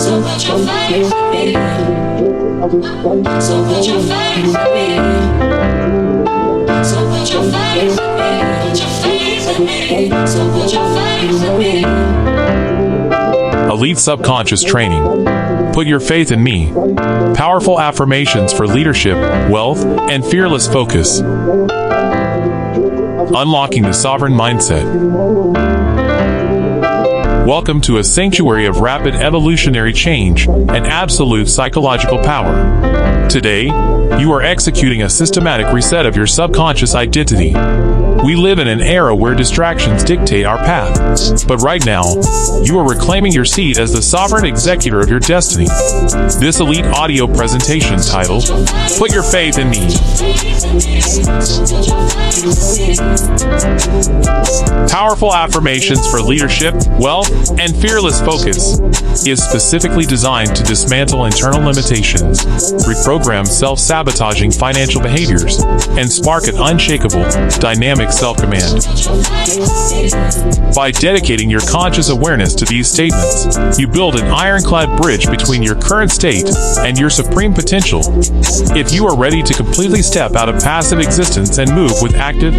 So put your faith in me. So put your faith in me. So put your faith in me. Put your faith in me. So put your faith in me. Elite Subconscious Training. Put your faith in me. Powerful affirmations for leadership, wealth, and fearless focus. Unlocking the sovereign mindset. Welcome to a sanctuary of rapid evolutionary change and absolute psychological power. Today, you are executing a systematic reset of your subconscious identity. We live in an era where distractions dictate our path. But right now, you are reclaiming your seat as the sovereign executor of your destiny. This elite audio presentation titled, Put Your Faith in Me. Powerful affirmations for leadership, wealth, and fearless focus is specifically designed to dismantle internal limitations, reprogram self-sabotaging financial behaviors, and spark an unshakable, dynamic self-command. By dedicating your conscious awareness to these statements, you build an ironclad bridge between your current state and your supreme potential. If you are ready to completely step out of passive existence and move with active,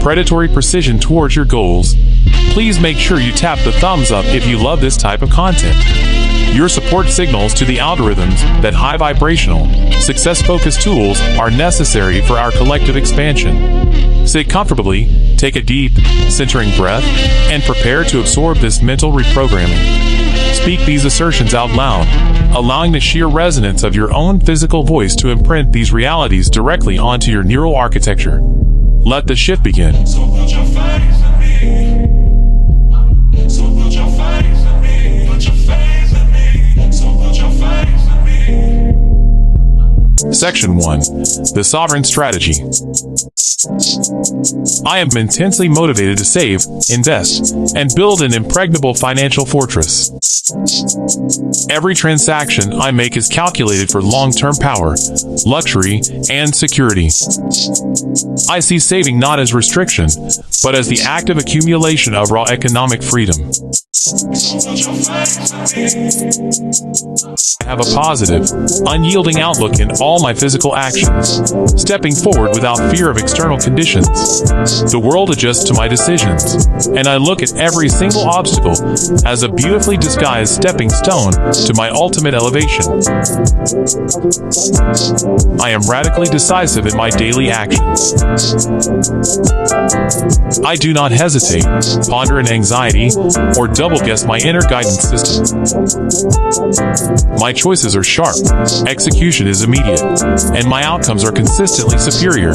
predatory precision towards your goals, please make sure you tap the thumbs up if you love this type of content. Your support signals to the algorithms that high-vibrational, success-focused tools are necessary for our collective expansion. Sit comfortably, take a deep, centering breath, and prepare to absorb this mental reprogramming. Speak these assertions out loud, allowing the sheer resonance of your own physical voice to imprint these realities directly onto your neural architecture. Let the shift begin. So put your faith in me. So put your faith in me. Put your faith in me. So put your faith in me. Section 1. The Sovereign Strategy. I am intensely motivated to save, invest, and build an impregnable financial fortress. Every transaction I make is calculated for long-term power, luxury, and security. I see saving not as restriction, but as the active accumulation of raw economic freedom. I have a positive, unyielding outlook in all my physical actions, stepping forward without fear of external conditions. The world adjusts to my decisions, and I look at every single obstacle as a beautifully disguised stepping stone to my ultimate elevation. I am radically decisive in my daily actions. I do not hesitate, ponder in anxiety, or double-guess my inner guidance system. My choices are sharp, execution is immediate, and my outcomes are consistently superior.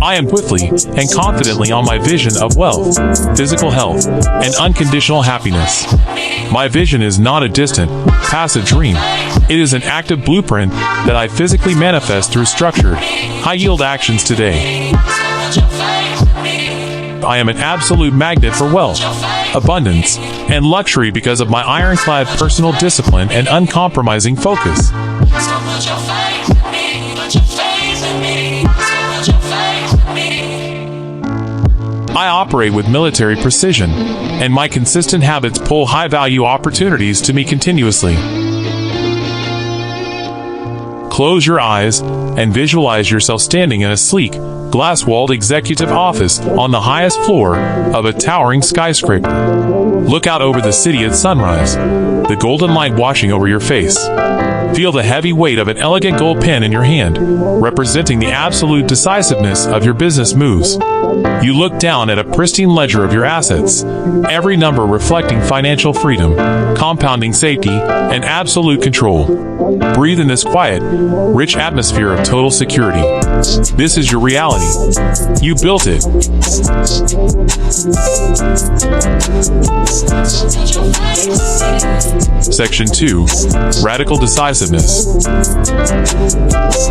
I am swiftly and confidently on my vision of wealth, physical health, and unconditional happiness. My vision is not a distant, passive dream. It is an active blueprint that I physically manifest through structured, high-yield actions today. I am an absolute magnet for wealth, abundance, and luxury because of my ironclad personal discipline and uncompromising focus. I operate with military precision, and my consistent habits pull high-value opportunities to me continuously. Close your eyes and visualize yourself standing in a sleek, glass-walled executive office on the highest floor of a towering skyscraper. Look out over the city at sunrise, the golden light washing over your face. Feel the heavy weight of an elegant gold pen in your hand, representing the absolute decisiveness of your business moves. You look down at a pristine ledger of your assets, every number reflecting financial freedom, compounding safety, and absolute control. Breathe in this quiet, rich atmosphere of total security. This is your reality. You built it. Section 2. Radical Decisiveness.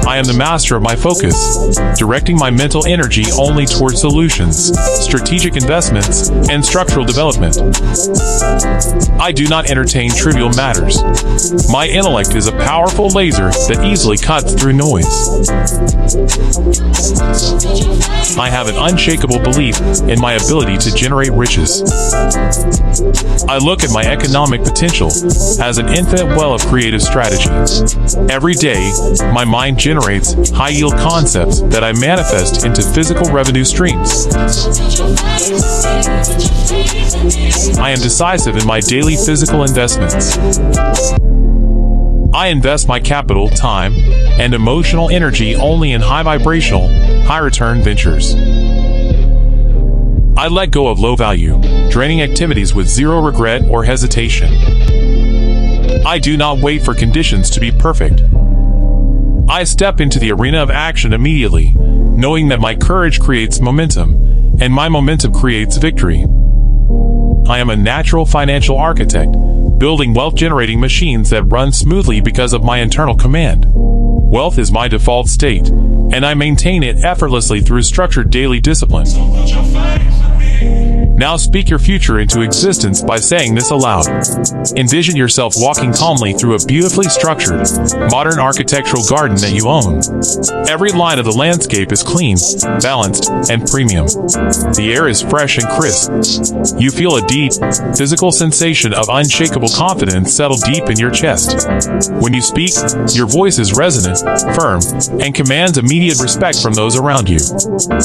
I am the master of my focus, directing my mental energy only towards solutions, strategic investments, and structural development. I do not entertain trivial matters. My intellect is a powerful laser that easily cuts through noise. I have an unshakable belief in my ability to generate riches. I look at my economic potential has an infinite well of creative strategy. Every day, my mind generates high-yield concepts that I manifest into physical revenue streams. I am decisive in my daily physical investments. I invest my capital, time, and emotional energy only in high-vibrational, high-return ventures. I let go of low-value, draining activities with zero regret or hesitation. I do not wait for conditions to be perfect. I step into the arena of action immediately, knowing that my courage creates momentum, and my momentum creates victory. I am a natural financial architect, building wealth-generating machines that run smoothly because of my internal command. Wealth is my default state, and I maintain it effortlessly through structured daily discipline. Now speak your future into existence by saying this aloud. Envision yourself walking calmly through a beautifully structured, modern architectural garden that you own. Every line of the landscape is clean, balanced, and premium. The air is fresh and crisp. You feel a deep, physical sensation of unshakable confidence settle deep in your chest. When you speak, your voice is resonant, firm, and commands immediate respect from those around you.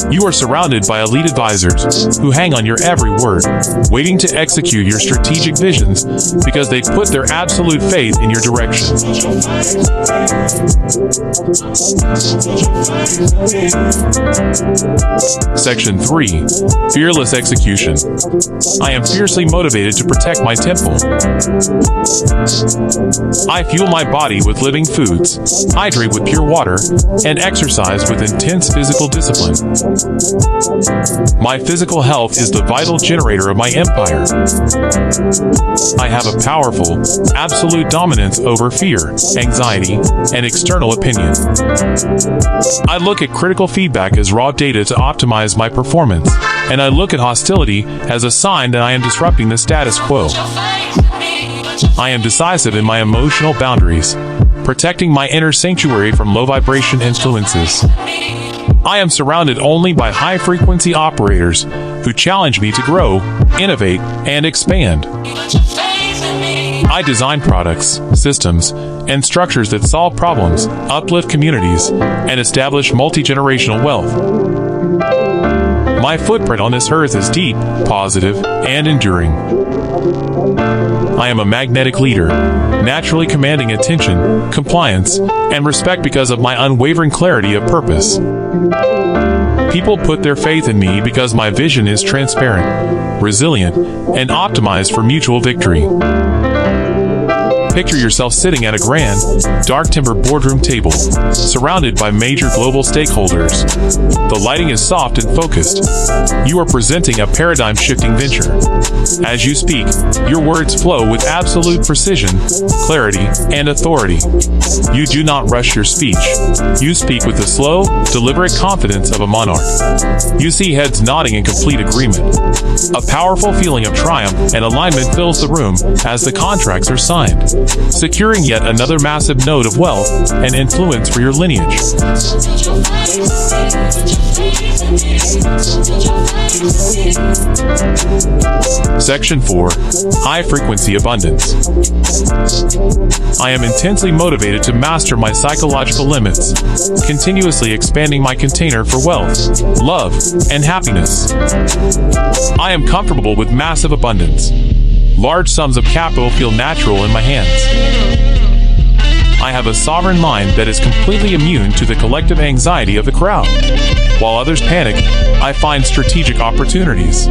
You are surrounded by elite advisors who hang on your every word, waiting to execute your strategic visions because they put their absolute faith in your direction. Section 3. Fearless Execution. I am fiercely motivated to protect my temple. I fuel my body with living foods, hydrate with pure water, and exercise with intense physical discipline. My physical health is the vital generator of my empire. I have a powerful, absolute dominance over fear, anxiety, and external opinion. I look at critical feedback as raw data to optimize my performance, and I look at hostility as a sign that I am disrupting the status quo. I am decisive in my emotional boundaries, protecting my inner sanctuary from low-vibration influences. I am surrounded only by high-frequency operators who challenge me to grow, innovate, and expand. I design products, systems, and structures that solve problems, uplift communities, and establish multi-generational wealth. My footprint on this earth is deep, positive, and enduring. I am a magnetic leader, naturally commanding attention, compliance, and respect because of my unwavering clarity of purpose. People put their faith in me because my vision is transparent, resilient, and optimized for mutual victory. Picture yourself sitting at a grand, dark timber boardroom table, surrounded by major global stakeholders. The lighting is soft and focused. You are presenting a paradigm-shifting venture. As you speak, your words flow with absolute precision, clarity, and authority. You do not rush your speech. You speak with the slow, deliberate confidence of a monarch. You see heads nodding in complete agreement. A powerful feeling of triumph and alignment fills the room as the contracts are signed, securing yet another massive node of wealth and influence for your lineage. Section 4. High-Frequency Abundance. I am intensely motivated to master my psychological limits, continuously expanding my container for wealth, love, and happiness. I am comfortable with massive abundance. Large sums of capital feel natural in my hands. I have a sovereign mind that is completely immune to the collective anxiety of the crowd. While others panic, I find strategic opportunities.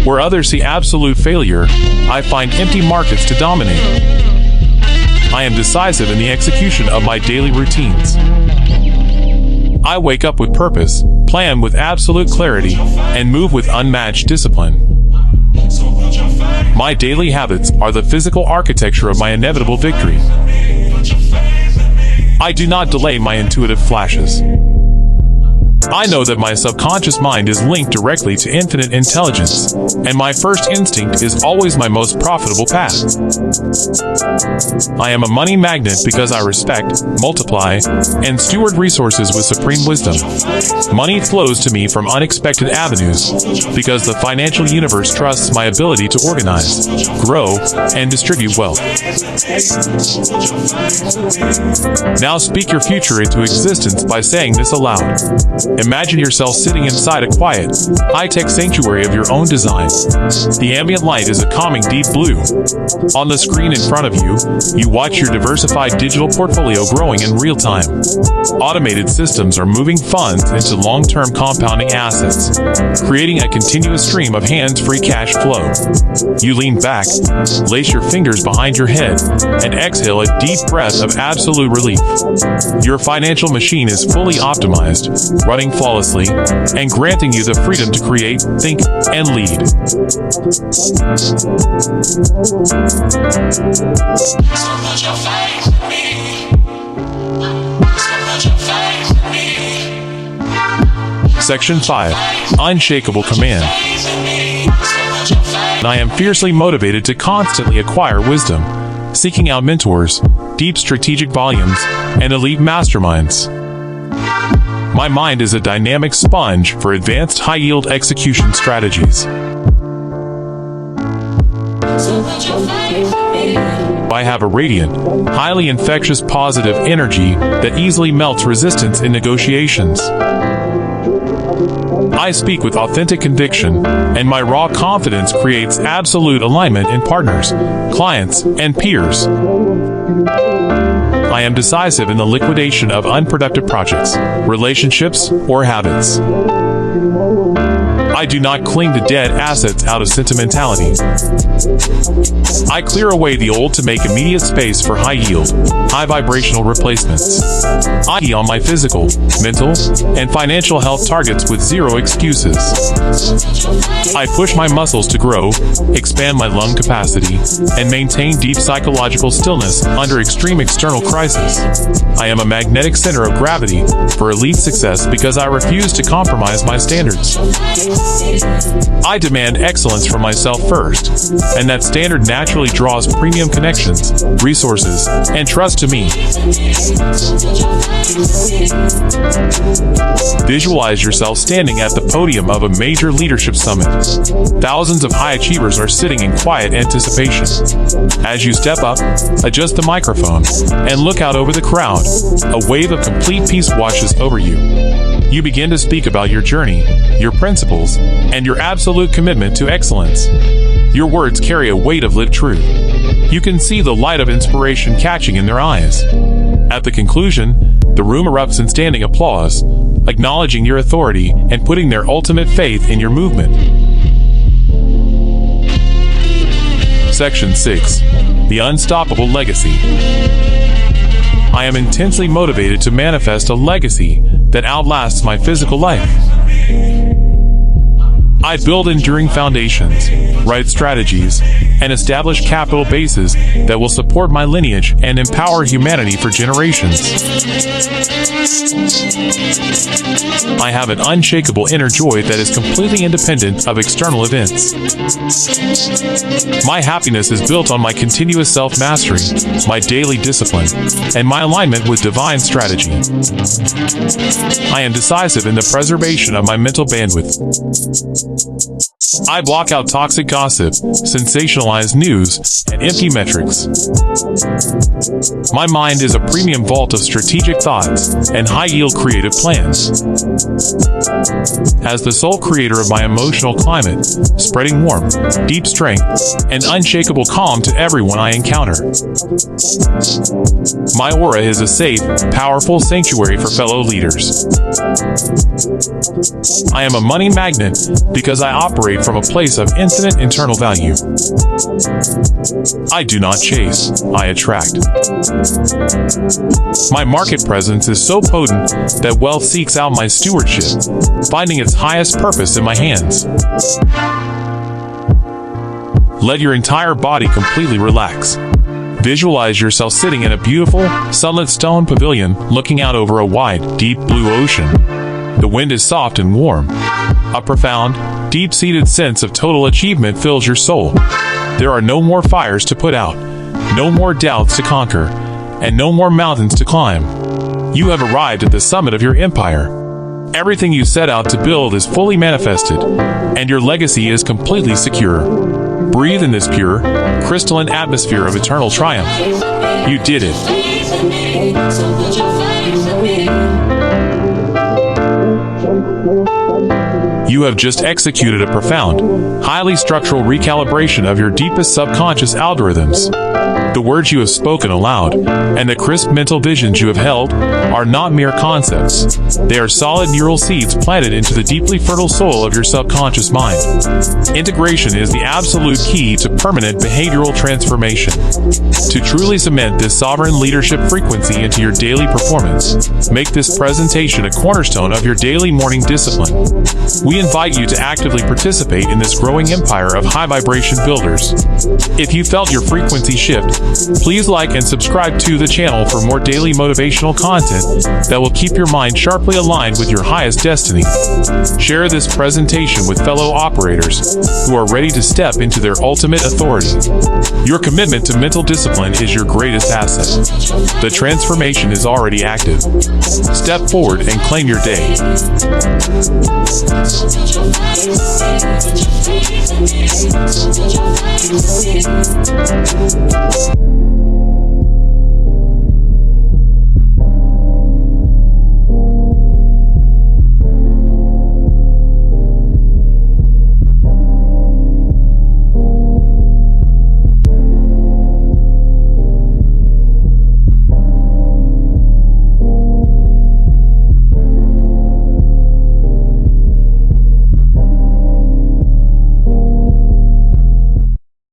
Where others see absolute failure, I find empty markets to dominate. I am decisive in the execution of my daily routines. I wake up with purpose, plan with absolute clarity, and move with unmatched discipline. My daily habits are the physical architecture of my inevitable victory. I do not delay my intuitive flashes. I know that my subconscious mind is linked directly to infinite intelligence, and my first instinct is always my most profitable path. I am a money magnet because I respect, multiply, and steward resources with supreme wisdom. Money flows to me from unexpected avenues because the financial universe trusts my ability to organize, grow, and distribute wealth. Now speak your future into existence by saying this aloud. Imagine yourself sitting inside a quiet, high-tech sanctuary of your own design. The ambient light is a calming deep blue. On the screen in front of you, you watch your diversified digital portfolio growing in real time. Automated systems are moving funds into long-term compounding assets, creating a continuous stream of hands-free cash flow. You lean back, lace your fingers behind your head, and exhale a deep breath of absolute relief. Your financial machine is fully optimized, running flawlessly, and granting you the freedom to create, think, and lead. Section 5. Unshakable Command. I am fiercely motivated to constantly acquire wisdom, seeking out mentors, deep strategic volumes, and elite masterminds. My mind is a dynamic sponge for advanced high-yield execution strategies. I have a radiant, highly infectious positive energy that easily melts resistance in negotiations. I speak with authentic conviction, and my raw confidence creates absolute alignment in partners, clients, and peers. I am decisive in the liquidation of unproductive projects, relationships, or habits. I do not cling to dead assets out of sentimentality. I clear away the old to make immediate space for high-yield, high-vibrational replacements. I key on my physical, mental, and financial health targets with zero excuses. I push my muscles to grow, expand my lung capacity, and maintain deep psychological stillness under extreme external crisis. I am a magnetic center of gravity for elite success because I refuse to compromise my standards. I demand excellence from myself first, and that standard naturally draws premium connections, resources, and trust to me. Visualize yourself standing at the podium of a major leadership summit. Thousands of high achievers are sitting in quiet anticipation. As you step up, adjust the microphone, and look out over the crowd, a wave of complete peace washes over you. You begin to speak about your journey, your principles, and your absolute commitment to excellence. Your words carry a weight of lived truth. You can see the light of inspiration catching in their eyes. At the conclusion, the room erupts in standing applause, acknowledging your authority and putting their ultimate faith in your movement. Section 6. The Unstoppable Legacy. I am intensely motivated to manifest a legacy that outlasts my physical life. I build enduring foundations, write strategies, and establish capital bases that will support my lineage and empower humanity for generations. I have an unshakable inner joy that is completely independent of external events. My happiness is built on my continuous self-mastery, my daily discipline, and my alignment with divine strategy. I am decisive in the preservation of my mental bandwidth. I block out toxic gossip, sensationalized news, and empty metrics. My mind is a premium vault of strategic thoughts and high-yield creative plans. As the sole creator of my emotional climate, spreading warmth, deep strength, and unshakable calm to everyone I encounter. My aura is a safe, powerful sanctuary for fellow leaders. I am a money magnet because I operate from a place of infinite internal value. I do not chase, I attract. My market presence is so potent that wealth seeks out my stewardship, finding its highest purpose in my hands. Let your entire body completely relax. Visualize yourself sitting in a beautiful, sunlit stone pavilion looking out over a wide, deep blue ocean. The wind is soft and warm. A profound, deep-seated sense of total achievement fills your soul. There are no more fires to put out, no more doubts to conquer, and no more mountains to climb. You have arrived at the summit of your empire. Everything you set out to build is fully manifested, and your legacy is completely secure. Breathe in this pure, crystalline atmosphere of eternal triumph. You did it. You have just executed a profound, highly structural recalibration of your deepest subconscious algorithms. The words you have spoken aloud, and the crisp mental visions you have held, are not mere concepts. They are solid neural seeds planted into the deeply fertile soul of your subconscious mind. Integration is the absolute key to permanent behavioral transformation. To truly cement this sovereign leadership frequency into your daily performance, make this presentation a cornerstone of your daily morning discipline. We invite you to actively participate in this growing empire of high vibration builders. If you felt your frequency shift, please like and subscribe to the channel for more daily motivational content that will keep your mind sharply aligned with your highest destiny. Share this presentation with fellow operators who are ready to step into their ultimate authority. Your commitment to mental discipline is your greatest asset. The transformation is already active. Step forward and claim your day.